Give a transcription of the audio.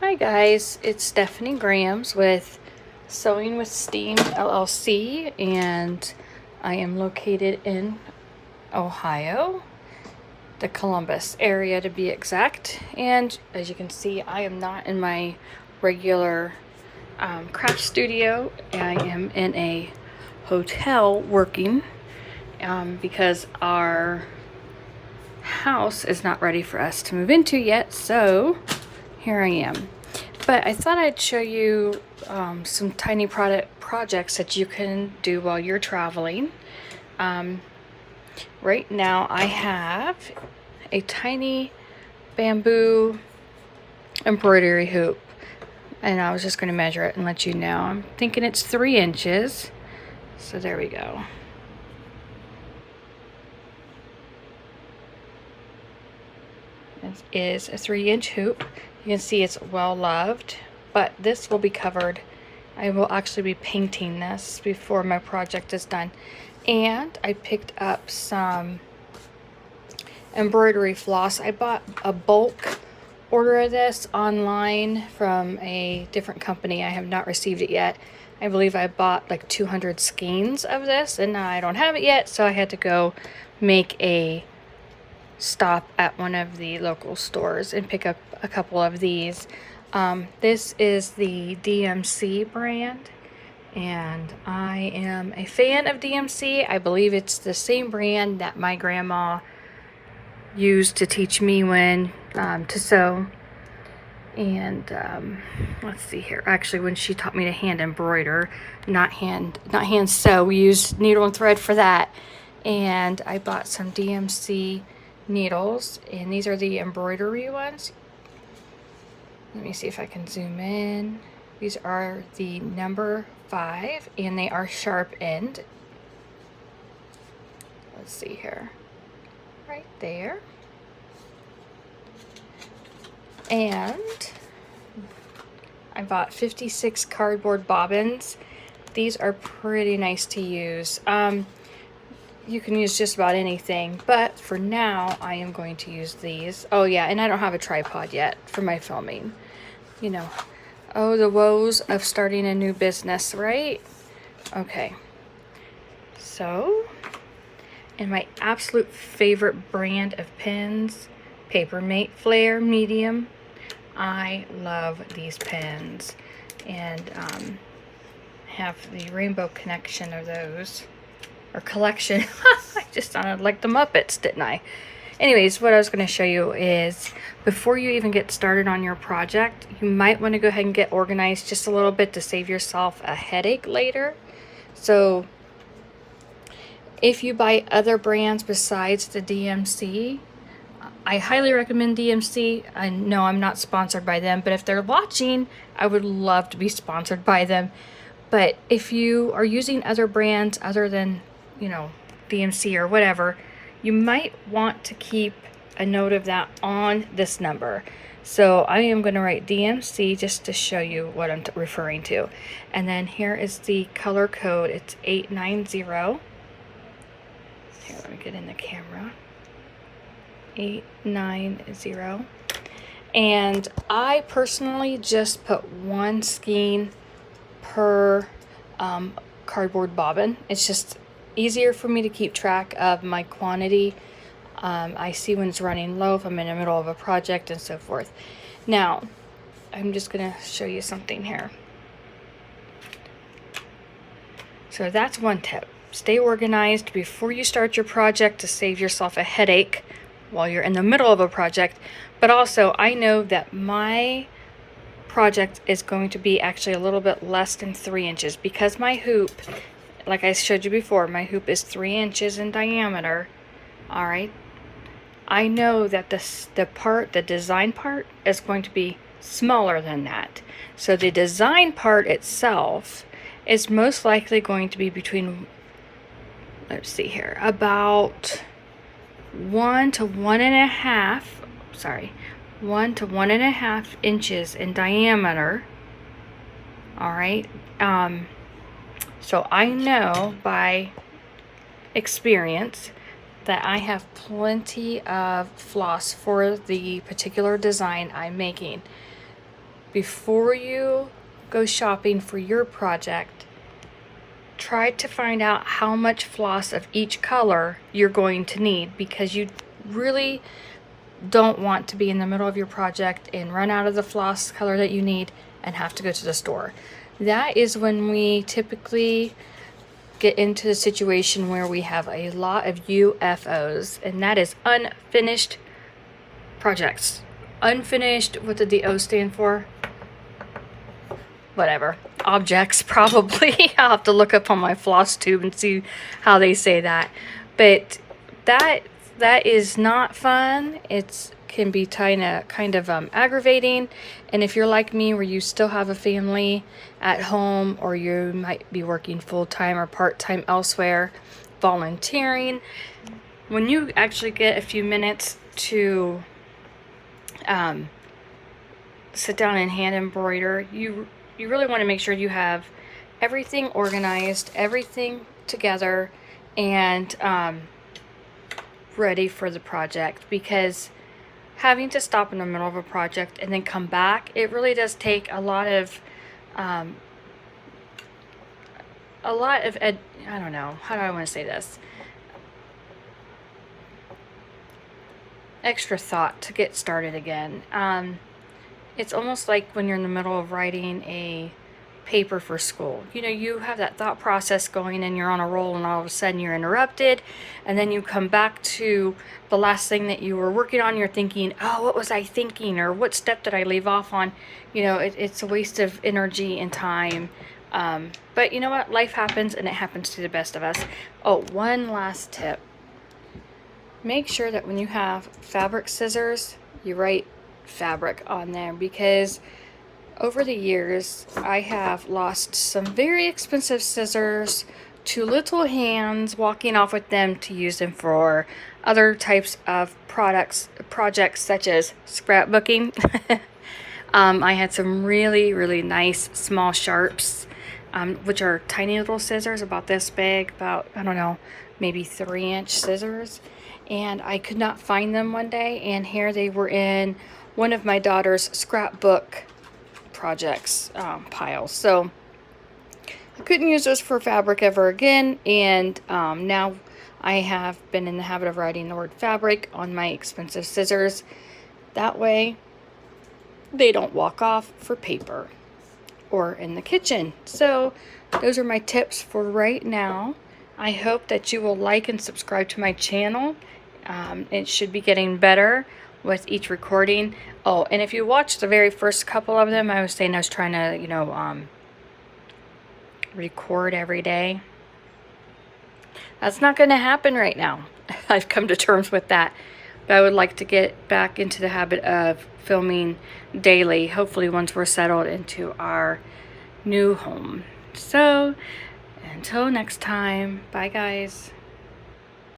Hi guys, it's Stephanie Grams with Sewing with Steam LLC, and I am located in Ohio, the Columbus area to be exact. And as you can see, I am not in my regular craft studio. I am in a hotel working because our house is not ready for us to move into yet, so here I am. But I thought I'd show you some tiny projects that you can do while you're traveling. Right now I have a tiny bamboo embroidery hoop, and I was just going to measure it and let you know. I'm thinking it's 3 inches, so there we go. This is a 3-inch hoop. You can see it's well loved, but this will be covered. I will actually be painting this before my project is done. And I picked up some embroidery floss. I bought a bulk order of this online from a different company. I have not received it yet. I believe I bought like 200 skeins of this, and I don't have it yet, so I had to go make a stop at one of the local stores and pick up a couple of these. This is the DMC brand, and I am a fan of DMC. I believe it's the same brand that my grandma used to teach me when to sew. And let's see here, actually when she taught me to hand embroider, not hand sew. We used needle and thread for that. And I bought some DMC needles, and these are the embroidery ones. Let me see if I can zoom in. These are the number 5, and they are sharp end. Let's see here, right there. And I bought 56 cardboard bobbins. These are pretty nice to use. You can use just about anything, but for now I am going to use these. Oh yeah, and I don't have a tripod yet for my filming. You know, oh, the woes of starting a new business, right? Okay, so, and my absolute favorite brand of pens, Papermate Flare Medium. I love these pens, and have the rainbow connection of those. Or collection. I just sounded like the Muppets, didn't I? Anyways, what I was going to show you is before you even get started on your project, you might want to go ahead and get organized just a little bit to save yourself a headache later. So if you buy other brands besides the DMC, I highly recommend DMC. I know I'm not sponsored by them, but if they're watching, I would love to be sponsored by them. But if you are using other brands other than, you know, DMC or whatever, you might want to keep a note of that on this number. So I am going to write DMC just to show you what I'm referring to. And then here is the color code. It's 890. Here, let me get in the camera. 890. And I personally just put 1 skein per cardboard bobbin. It's just easier for me to keep track of my quantity. I see when it's running low, if I'm in the middle of a project, and so forth. Now, I'm just going to show you something here. So that's one tip. Stay organized before you start your project to save yourself a headache while you're in the middle of a project. But also, I know that my project is going to be actually a little bit less than 3 inches because my hoop, like I showed you before, my hoop is 3 inches in diameter. All right, I know that the design part is going to be smaller than that. So the design part itself is most likely going to be between, let's see here, about 1 to 1.5, sorry, 1 to 1.5 inches in diameter. All right. So I know by experience that I have plenty of floss for the particular design I'm making. before you go shopping for your project, try to find out how much floss of each color you're going to need, because you really don't want to be in the middle of your project and run out of the floss color that you need and have to go to the store. That is when we typically get into the situation where we have a lot of UFOs, and that is unfinished projects. Unfinished, what did the O stand for? Whatever. Objects, probably. I'll have to look up on my floss tube and see how they say that. But that is not fun. It can be kind of aggravating. And if you're like me, where you still have a family at home, or you might be working full-time or part-time elsewhere, volunteering, when you actually get a few minutes to sit down and hand embroider, you really want to make sure you have everything organized, everything together, and ready for the project. Because having to stop in the middle of a project and then come back, it really does take a lot of I don't know, how do I want to say this? Extra thought to get started again. It's almost like when you're in the middle of writing a paper for school. You know, you have that thought process going and you're on a roll, and all of a sudden you're interrupted, and then you come back to the last thing that you were working on. You're thinking, oh, what was I thinking? Or what step did I leave off on? You know, it's a waste of energy and time. But you know what? Life happens, and it happens to the best of us. Oh, one last tip. Make sure that when you have fabric scissors, you write fabric on there, because over the years I have lost some very expensive scissors to little hands walking off with them to use them for other types of projects such as scrapbooking. I had some really nice small sharps, which are tiny little scissors about this big, about, I don't know, maybe 3-inch scissors. And I could not find them one day, and here they were in one of my daughter's scrapbook projects piles. So I couldn't use those for fabric ever again, and now I have been in the habit of writing the word fabric on my expensive scissors. That way they don't walk off for paper or in the kitchen. So those are my tips for right now. I hope that you will like and subscribe to my channel. It should be getting better with each recording. Oh, and if you watch the very first couple of them, I was saying I was trying to, you know, record every day. That's not going to happen right now. I've come to terms with that. But I would like to get back into the habit of filming daily, hopefully once we're settled into our new home. So, until next time, bye guys.